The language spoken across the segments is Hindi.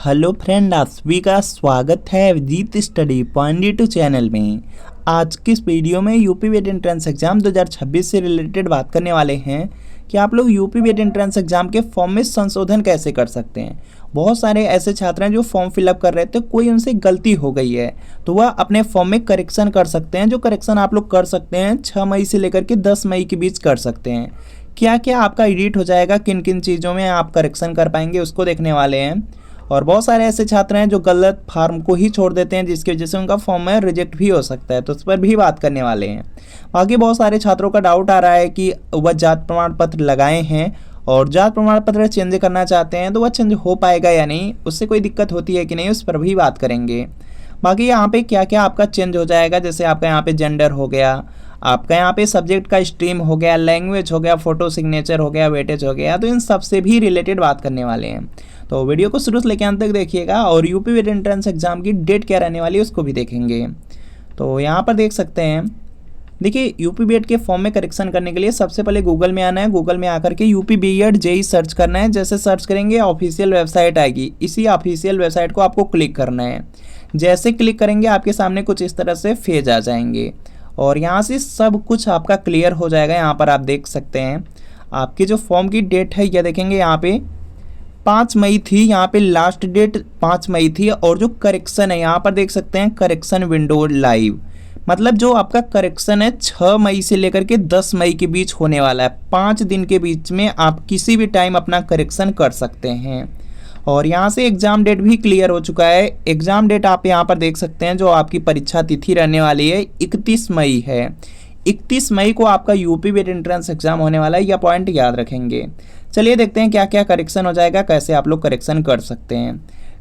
हेलो फ्रेंड, आप सभी का स्वागत है Abhijeet study point two channel में। आज की इस वीडियो में यूपी बीएड एंट्रेंस एग्जाम 2026 से रिलेटेड बात करने वाले हैं कि आप लोग यूपी बीएड एंट्रेंस एग्जाम के फॉर्म में संशोधन कैसे कर सकते हैं। बहुत सारे ऐसे छात्र हैं जो फॉर्म फिलअप कर रहे थे, कोई उनसे गलती हो गई है तो वह अपने फॉर्म में करेक्शन कर सकते हैं। जो करेक्शन आप लोग कर सकते हैं 6 मई से लेकर के 10 मई के बीच कर सकते हैं। क्या क्या आपका एडिट हो जाएगा, किन किन चीज़ों में आप करेक्शन कर पाएंगे, उसको देखने वाले हैं। और बहुत सारे ऐसे छात्र हैं जो गलत फॉर्म को ही छोड़ देते हैं, जिसकी वजह से उनका फॉर्म में रिजेक्ट भी हो सकता है, तो उस पर भी बात करने वाले हैं। बाकी बहुत सारे छात्रों का डाउट आ रहा है कि वह जात प्रमाण पत्र लगाए हैं और जात प्रमाण पत्र चेंज करना चाहते हैं तो वह चेंज हो पाएगा या नहीं, उससे कोई दिक्कत होती है कि नहीं, उस पर भी बात करेंगे। बाकी यहाँ पे क्या क्या आपका चेंज हो जाएगा, जैसे आपका यहाँ पे जेंडर हो गया, आपका यहाँ पे सब्जेक्ट का स्ट्रीम हो गया, लैंग्वेज हो गया, फोटो सिग्नेचर हो गया, वेटेज हो गया, तो इन सब से भी रिलेटेड बात करने वाले हैं। तो वीडियो को शुरू से लेकर अंत तक देखिएगा और यूपी बीएड एंट्रेंस एग्जाम की डेट क्या रहने वाली है उसको भी देखेंगे। तो यहाँ पर देख सकते हैं, देखिए यूपी बीएड के फॉर्म में करेक्शन करने के लिए सबसे पहले गूगल में आना है। गूगल में आकर के यूपी बीएड जेई सर्च करना है। जैसे सर्च करेंगे ऑफिशियल वेबसाइट आएगी, इसी ऑफिशियल वेबसाइट को आपको क्लिक करना है। जैसे क्लिक करेंगे आपके सामने कुछ इस तरह से पेज आ जाएंगे और यहाँ से सब कुछ आपका क्लियर हो जाएगा। यहाँ पर आप देख सकते हैं आपकी जो फॉर्म की डेट है, यह देखेंगे यहाँ पे 5 मई थी, यहाँ पे लास्ट डेट 5 मई थी। और जो करेक्शन है यहाँ पर देख सकते हैं करेक्शन विंडो लाइव, मतलब जो आपका करेक्शन है 6 मई से लेकर के 10 मई के बीच होने वाला है। 5 दिन के बीच में आप किसी भी टाइम अपना करेक्शन कर सकते हैं। और यहाँ से एग्ज़ाम डेट भी क्लियर हो चुका है। एग्ज़ाम डेट आप यहाँ पर देख सकते हैं, जो आपकी परीक्षा तिथि रहने वाली है 31 मई है। 31 मई को आपका यूपी बीएड एंट्रेंस एग्जाम होने वाला है, यह पॉइंट याद रखेंगे। चलिए देखते हैं क्या क्या करेक्शन हो जाएगा, कैसे आप लोग करेक्शन कर सकते हैं।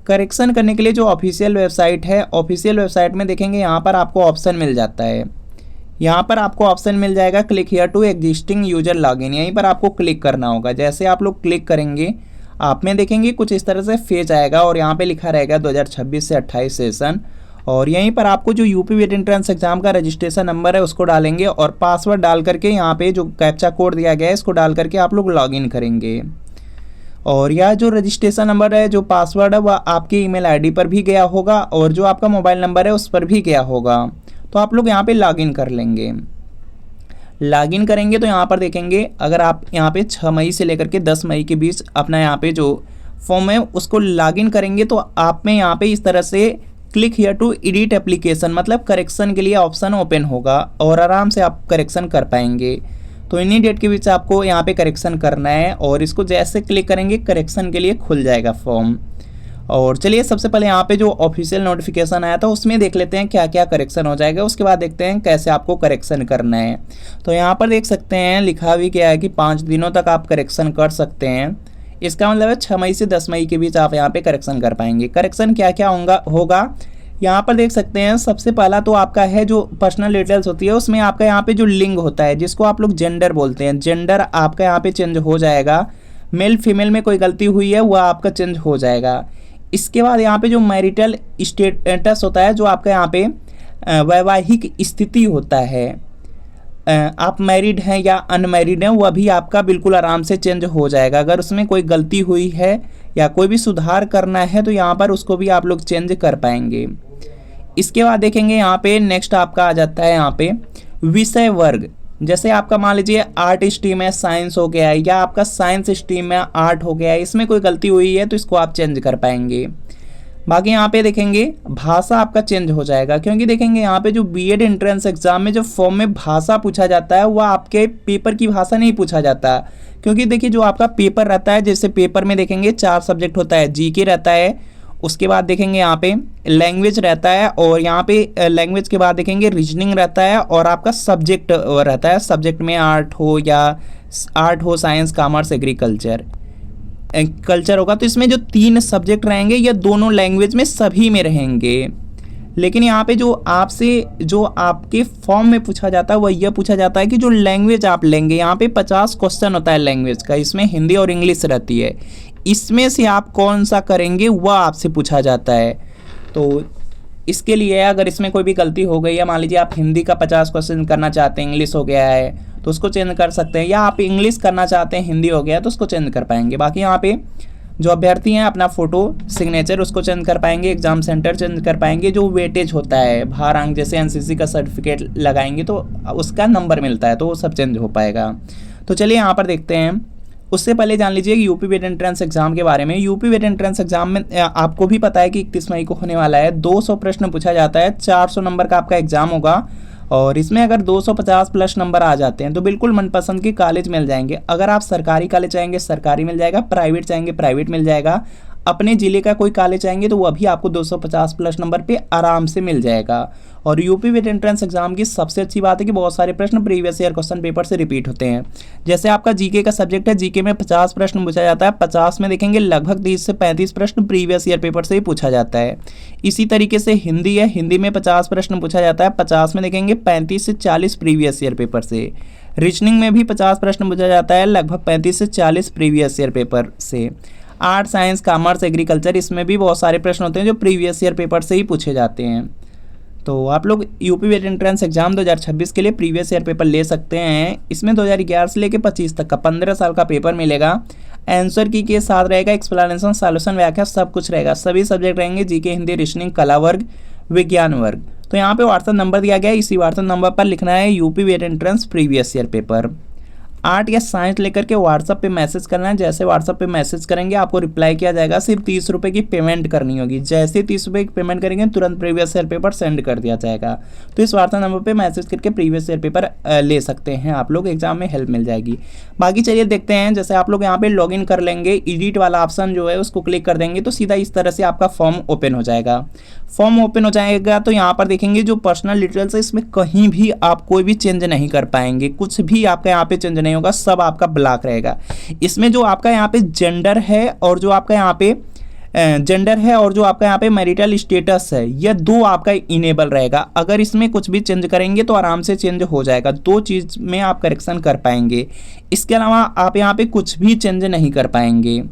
करेक्शन करने के लिए जो ऑफिशियल वेबसाइट है, ऑफिशियल वेबसाइट में देखेंगे यहाँ पर आपको ऑप्शन मिल जाता है। यहाँ पर आपको ऑप्शन मिल जाएगा click here to existing user login, यहीं पर आपको क्लिक करना होगा। जैसे आप लोग क्लिक करेंगे आप में देखेंगे कुछ इस तरह से पेज आएगा और यहाँ पे लिखा रहेगा 2026 से 28 सेशन। और यहीं पर आपको जो यूपी बीएड एंट्रेंस एग्जाम का रजिस्ट्रेशन नंबर है उसको डालेंगे और पासवर्ड डाल करके यहाँ पे जो कैप्चा कोड दिया गया है इसको डाल करके आप लोग लॉगिन करेंगे। और यह जो रजिस्ट्रेशन नंबर है, जो पासवर्ड है, वह आपके ईमेल आईडी पर भी गया होगा और जो आपका मोबाइल नंबर है उस पर भी गया होगा। तो आप लोग यहाँ पे लॉगिन कर लेंगे। लॉगिन करेंगे तो यहाँ पर देखेंगे अगर आप यहाँ पे 6 मई से लेकर के 10 मई के बीच अपना यहाँ पे जो फॉर्म है उसको लॉगिन करेंगे तो आप में यहाँ पे इस तरह से click here to edit application, मतलब करेक्शन के लिए ऑप्शन ओपन होगा और आराम से आप करेक्शन कर पाएंगे। तो इन्हीं डेट के बीच आपको यहाँ पे करेक्शन करना है और इसको जैसे क्लिक करेंगे करेक्शन के लिए खुल जाएगा फॉर्म। और चलिए सबसे पहले यहाँ पे जो ऑफिशियल नोटिफिकेशन आया था उसमें देख लेते हैं क्या क्या करेक्शन हो जाएगा, उसके बाद देखते हैं कैसे आपको करेक्शन करना है। तो यहाँ पर देख सकते हैं लिखा भी गया है कि 5 दिनों तक आप करेक्शन कर सकते हैं। इसका मतलब है 6 मई से 10 मई के बीच आप यहाँ पे करेक्शन कर पाएंगे। करेक्शन क्या क्या होगा यहाँ पर देख सकते हैं। सबसे पहला तो आपका है जो पर्सनल डिटेल्स होती है उसमें आपका यहाँ पे जो लिंग होता है जिसको आप लोग जेंडर बोलते हैं, जेंडर आपका यहाँ पे चेंज हो जाएगा। मेल फीमेल में कोई गलती हुई है वह आपका चेंज हो जाएगा। इसके बाद यहाँ पे जो मैरिटल स्टेटस होता है, जो आपका यहाँ पे वैवाहिक स्थिति होता है, आप मैरिड हैं या अनमैरिड हैं, वह भी आपका बिल्कुल आराम से चेंज हो जाएगा। अगर उसमें कोई गलती हुई है या कोई भी सुधार करना है तो यहाँ पर उसको भी आप लोग चेंज कर पाएंगे। इसके बाद देखेंगे यहाँ पे नेक्स्ट आपका आ जाता है यहाँ पे विषय वर्ग। जैसे आपका मान लीजिए आर्ट स्ट्रीम है, साइंस हो गया है, या आपका साइंस स्ट्रीम में आर्ट हो गया है, इसमें कोई गलती हुई है तो इसको आप चेंज कर पाएंगे। बाकी यहाँ पे देखेंगे भाषा आपका चेंज हो जाएगा, क्योंकि देखेंगे यहाँ पे जो बीएड एंट्रेंस एग्जाम में जो फॉर्म में भाषा पूछा जाता है वह आपके पेपर की भाषा नहीं पूछा जाता। क्योंकि देखिए जो आपका पेपर रहता है, जैसे पेपर में देखेंगे 4 सब्जेक्ट होता है, जीके रहता है, उसके बाद देखेंगे यहाँ पे लैंग्वेज रहता है और यहाँ पे लैंग्वेज के बाद देखेंगे रीजनिंग रहता है और आपका सब्जेक्ट रहता है। सब्जेक्ट में आर्ट हो, साइंस, कॉमर्स, एग्रीकल्चर होगा। तो इसमें जो 3 सब्जेक्ट रहेंगे ये दोनों लैंग्वेज में सभी में रहेंगे। लेकिन यहाँ पे जो आपके फॉर्म में पूछा जाता है वह यह पूछा जाता है कि जो लैंग्वेज आप लेंगे, यहाँ पे 50 क्वेश्चन होता है लैंग्वेज का, इसमें हिंदी और इंग्लिश रहती है, इसमें से आप कौन सा करेंगे वह आपसे पूछा जाता है। तो इसके लिए अगर इसमें कोई भी गलती हो गई है, मान लीजिए आप हिंदी का 50 क्वेश्चन करना चाहते हैं, इंग्लिश हो गया है तो उसको चेंज कर सकते हैं, या आप इंग्लिश करना चाहते हैं हिंदी हो गया तो उसको चेंज कर पाएंगे। बाकी यहाँ पे जो अभ्यर्थी हैं अपना फ़ोटो सिग्नेचर उसको चेंज कर पाएंगे, एग्ज़ाम सेंटर चेंज कर पाएंगे, जो वेटेज होता है भारांक जैसे एनसीसी का सर्टिफिकेट लगाएंगे तो उसका नंबर मिलता है तो वो सब चेंज हो पाएगा। तो चलिए यहाँ पर देखते हैं। उससे पहले जान लीजिए कि यूपी वेट एंट्रेंस एग्जाम के बारे में। यूपी वेट एंट्रेंस एग्जाम में आपको भी पता है कि 31 मई को होने वाला है। 200 प्रश्न पूछा जाता है, 400 नंबर का आपका एग्जाम होगा और इसमें अगर 250 प्लस नंबर आ जाते हैं तो बिल्कुल मनपसंद के कॉलेज मिल जाएंगे। अगर आप सरकारी कॉलेज चाहेंगे सरकारी मिल जाएगा, प्राइवेट चाहेंगे प्राइवेट मिल जाएगा, अपने ज़िले का कोई कॉलेज चाहेंगे तो वो अभी आपको 250 प्लस नंबर पे आराम से मिल जाएगा। और यूपी वेट एंट्रेंस एग्जाम की सबसे अच्छी बात है कि बहुत सारे प्रश्न प्रीवियस ईयर क्वेश्चन पेपर से रिपीट होते हैं। जैसे आपका जीके का सब्जेक्ट है, जीके में 50 प्रश्न पूछा जाता है, 50 में देखेंगे लगभग 30 से 35 प्रश्न प्रीवियस ईयर पेपर से ही पूछा जाता है। इसी तरीके से हिंदी है, हिंदी में 50 प्रश्न पूछा जाता है, 50 में देखेंगे 35 से 40 प्रीवियस ईयर पेपर से। रीजनिंग में भी 50 प्रश्न पूछा जाता है, लगभग 35 से 40 प्रीवियस ईयर पेपर से। आर्ट, साइंस, कॉमर्स, एग्रीकल्चर, इसमें भी बहुत सारे प्रश्न होते हैं जो प्रीवियस ईयर पेपर से ही पूछे जाते हैं। तो आप लोग यूपी वेट एंट्रेंस एग्जाम 2026 के लिए प्रीवियस ईयर पेपर ले सकते हैं। इसमें 2011 से लेकर 25 तक का 15 साल का पेपर मिलेगा। आंसर की के साथ रहेगा, एक्सप्लेनेशन, सॉल्यूशन, व्याख्या सब कुछ रहेगा। सभी सब्जेक्ट रहेंगे, जीके, हिंदी, रीजनिंग, कला वर्ग, विज्ञान वर्ग। तो यहाँ पे व्हाट्सएप नंबर दिया गया है, इसी व्हाट्सएप नंबर पर लिखना है UP vet entrance previous year paper. Art या साइंस लेकर के व्हाट्सएप पे मैसेज करना है। जैसे व्हाट्सएप पे मैसेज करेंगे आपको रिप्लाई किया जाएगा। सिर्फ 30 रुपये की पेमेंट करनी होगी। जैसे 30 रुपये की पेमेंट करेंगे तुरंत प्रीवियस ईयर पेपर सेंड कर दिया जाएगा। तो इस व्हाट्सएप नंबर पे मैसेज करके प्रीवियस ईयर पेपर ले सकते हैं आप लोग, एग्जाम में हेल्प मिल जाएगी। बाकी चलिए देखते हैं। जैसे आप लोग यहाँ पे लॉग इन कर लेंगे, एडिट वाला ऑप्शन जो है उसको क्लिक कर देंगे तो सीधा इस तरह से आपका फॉर्म ओपन हो जाएगा। फॉर्म ओपन हो जाएगा तो यहाँ पर देखेंगे जो पर्सनल डिटेल्स है इसमें कहीं भी आप कोई भी चेंज नहीं कर पाएंगे। कुछ भी आपका यहाँ पे चेंज नहीं होगा, सब आपका ब्लैक रहेगा। इसमें जो आपका यहाँ पे जेंडर है और जो आपका यहाँ पे मैरिटल स्टेटस है, यह दो आपका इनेबल रहेगा। अगर इसमें कुछ भी चेंज करेंगे तो आराम से चेंज हो जाएगा। दो चीज़ में आप करेक्शन कर पाएंगे। इसके अलावा आप यहाँ पे कुछ भी चेंज नहीं कर पाएंगे।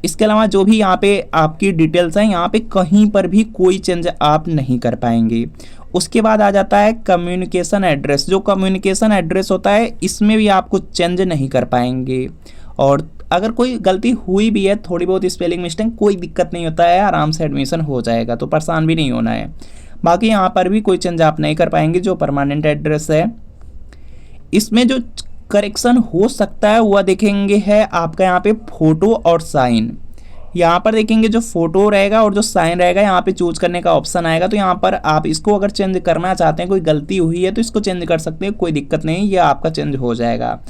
इसके अलावा जो भी यहाँ पे आपकी डिटेल्स हैं यहाँ पे कहीं पर भी कोई चेंज आप नहीं कर पाएंगे। उसके बाद आ जाता है कम्युनिकेशन एड्रेस। जो कम्युनिकेशन एड्रेस होता है इसमें भी आप कुछ चेंज नहीं कर पाएंगे। और अगर कोई गलती हुई भी है, थोड़ी बहुत स्पेलिंग मिस्टेक, कोई दिक्कत नहीं होता है, आराम से एडमिशन हो जाएगा, तो परेशान भी नहीं होना है। बाकी यहाँ पर भी कोई चेंज आप नहीं कर पाएंगे। जो परमानेंट एड्रेस है इसमें जो करेक्शन हो सकता है वह देखेंगे है आपका यहाँ पे फोटो और साइन। यहाँ पर देखेंगे जो फोटो रहेगा और जो साइन रहेगा यहाँ पे चूज करने का ऑप्शन आएगा। तो यहाँ पर आप इसको अगर चेंज करना चाहते हैं, कोई गलती हुई है तो इसको चेंज कर सकते हैं, कोई दिक्कत नहीं, ये आपका चेंज हो जाएगा।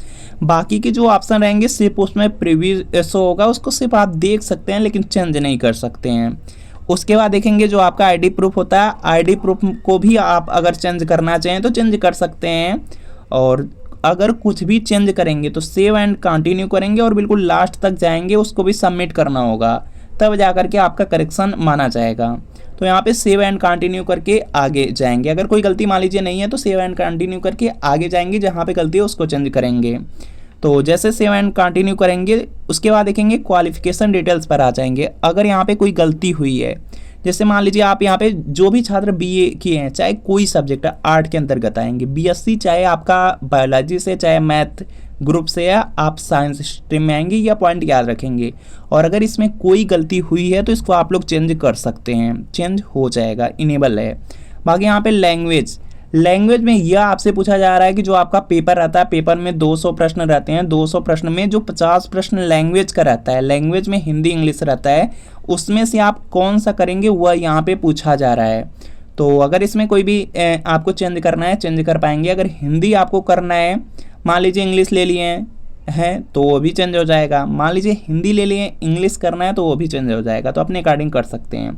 बाकी के जो ऑप्शन रहेंगे सिर्फ उसमें प्रीव्यू शो होगा, उसको सिर्फ आप देख सकते हैं लेकिन चेंज नहीं कर सकते हैं। उसके बाद देखेंगे जो आपका आईडी प्रूफ होता है, आईडी प्रूफ को भी आप अगर चेंज करना चाहें तो चेंज कर सकते हैं। और अगर कुछ भी चेंज करेंगे तो सेव एंड कंटिन्यू करेंगे और बिल्कुल लास्ट तक जाएंगे, उसको भी सबमिट करना होगा, तब जाकर के आपका करेक्शन माना जाएगा। तो यहाँ पे सेव एंड कंटिन्यू करके आगे जाएंगे। अगर कोई गलती मान लीजिए नहीं है तो सेव एंड कंटिन्यू करके आगे जाएंगे, जहाँ पे गलती है उसको चेंज करेंगे। तो जैसे सेव एंड कंटिन्यू करेंगे उसके बाद देखेंगे क्वालिफिकेशन डिटेल्स पर आ जाएंगे। अगर यहाँ पे कोई गलती हुई है, जैसे मान लीजिए आप यहाँ पे जो भी छात्र बीए किए हैं, चाहे कोई सब्जेक्ट आर्ट के अंतर्गत आएंगे, बीएससी चाहे आपका बायोलॉजी से, चाहे मैथ ग्रुप से, या आप साइंस स्ट्रीम में आएंगे, या पॉइंट याद रखेंगे। और अगर इसमें कोई गलती हुई है तो इसको आप लोग चेंज कर सकते हैं, चेंज हो जाएगा, इनेबल है। बाकी यहाँ पे लैंग्वेज में यह आपसे पूछा जा रहा है कि जो आपका पेपर रहता है, पेपर में 200 प्रश्न रहते हैं, 200 प्रश्न में जो 50 प्रश्न लैंग्वेज का रहता है, लैंग्वेज में हिंदी इंग्लिश रहता है, उसमें से आप कौन सा करेंगे वह यहाँ पे पूछा जा रहा है। तो अगर इसमें कोई भी आपको चेंज करना है, चेंज कर पाएंगे। अगर हिंदी आपको करना है, मान लीजिए इंग्लिश ले लिए हैं तो वो भी चेंज हो जाएगा। मान लीजिए हिंदी ले लिए, इंग्लिश करना है तो वो भी चेंज हो जाएगा। तो अपने अकॉर्डिंग कर सकते हैं।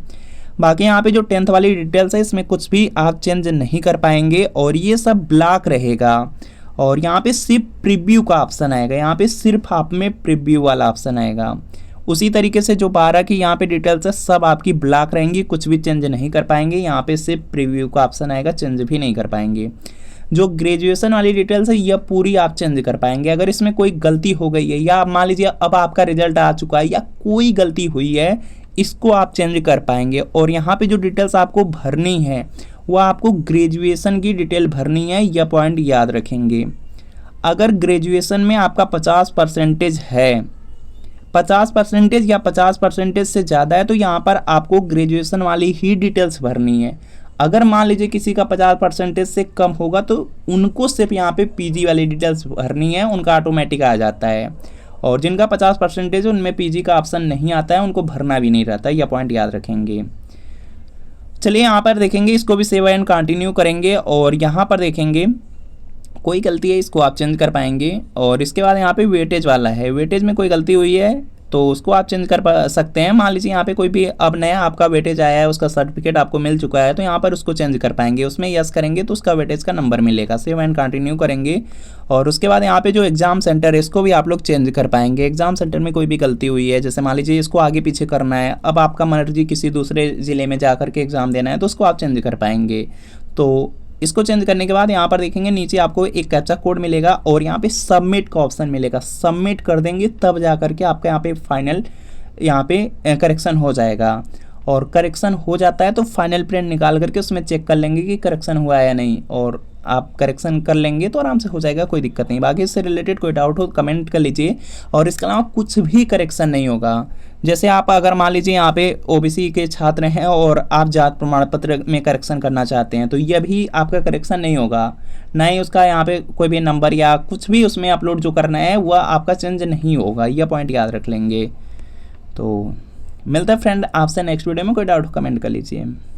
बाकी यहाँ पे जो 10th वाली डिटेल्स है इसमें कुछ भी आप चेंज नहीं कर पाएंगे और ये सब ब्लॉक रहेगा। और यहाँ पे सिर्फ प्रीव्यू का ऑप्शन आएगा, यहाँ पे सिर्फ आप में प्रीव्यू वाला ऑप्शन आएगा। उसी तरीके से जो 12 की यहाँ पे डिटेल्स है सब आपकी ब्लॉक रहेंगी, कुछ भी चेंज नहीं कर पाएंगे। यहाँ पे सिर्फ प्रीव्यू का ऑप्शन आएगा, चेंज भी नहीं कर पाएंगे। जो ग्रेजुएशन वाली डिटेल्स है यह पूरी आप चेंज कर पाएंगे। अगर इसमें कोई गलती हो गई है, या मान लीजिए अब आपका रिजल्ट आ चुका है, या कोई गलती हुई है, इसको आप चेंज कर पाएंगे। और यहाँ पे जो डिटेल्स आपको भरनी है वह आपको ग्रेजुएशन की डिटेल भरनी है, यह पॉइंट याद रखेंगे। अगर ग्रेजुएशन में आपका 50% है, 50% या 50% से ज़्यादा है तो यहाँ पर आपको ग्रेजुएशन वाली ही डिटेल्स भरनी है। अगर मान लीजिए किसी का 50% से कम होगा तो उनको सिर्फ यहाँ पे पीजी वाली डिटेल्स भरनी है, उनका ऑटोमेटिक आ जाता है। और जिनका 50% है उनमें पीजी का ऑप्शन नहीं आता है, उनको भरना भी नहीं रहता। यह पॉइंट याद रखेंगे। चलिए यहाँ पर देखेंगे, इसको भी सेव एंड कंटिन्यू करेंगे और यहाँ पर देखेंगे कोई गलती है इसको आप चेंज कर पाएंगे। और इसके बाद यहाँ पे वेटेज वाला है, वेटेज में कोई गलती हुई है तो उसको आप चेंज कर सकते हैं। मान लीजिए यहाँ पे कोई भी अब नया आपका वेटेज आया है, उसका सर्टिफिकेट आपको मिल चुका है तो यहाँ पर उसको चेंज कर पाएंगे। उसमें यस करेंगे तो उसका वेटेज का नंबर मिलेगा। सेव एंड कंटिन्यू करेंगे और उसके बाद यहाँ पे जो एग्जाम सेंटर है इसको भी आप लोग चेंज कर पाएंगे। एग्जाम सेंटर में कोई भी गलती हुई है, जैसे मान लीजिए इसको आगे पीछे करना है, अब आपका मर्जी किसी दूसरे ज़िले में जा करके एग्ज़ाम देना है तो उसको आप चेंज कर पाएंगे। तो इसको चेंज करने के बाद यहाँ पर देखेंगे नीचे आपको एक कैप्चा कोड मिलेगा और यहाँ पे सबमिट का ऑप्शन मिलेगा। सबमिट कर देंगे तब जा करके आपका यहाँ पे फाइनल यहाँ पे करेक्शन हो जाएगा। और करेक्शन हो जाता है तो फाइनल प्रिंट निकाल करके उसमें चेक कर लेंगे कि करेक्शन हुआ है या नहीं, और आप करेक्शन कर लेंगे तो आराम से हो जाएगा, कोई दिक्कत नहीं। बाकी इससे रिलेटेड कोई डाउट हो कमेंट कर लीजिए। और इसके अलावा कुछ भी करेक्शन नहीं होगा। जैसे आप अगर मान लीजिए यहाँ पे ओबीसी के छात्र हैं और आप जात प्रमाण पत्र में करेक्शन करना चाहते हैं तो यह भी आपका करेक्शन नहीं होगा, ना ही उसका यहाँ पे कोई भी नंबर या कुछ भी उसमें अपलोड जो करना है वह आपका चेंज नहीं होगा। यह पॉइंट याद रख लेंगे। तो मिलता है फ्रेंड आपसे नेक्स्ट वीडियो में। कोई डाउट कमेंट कर लीजिए।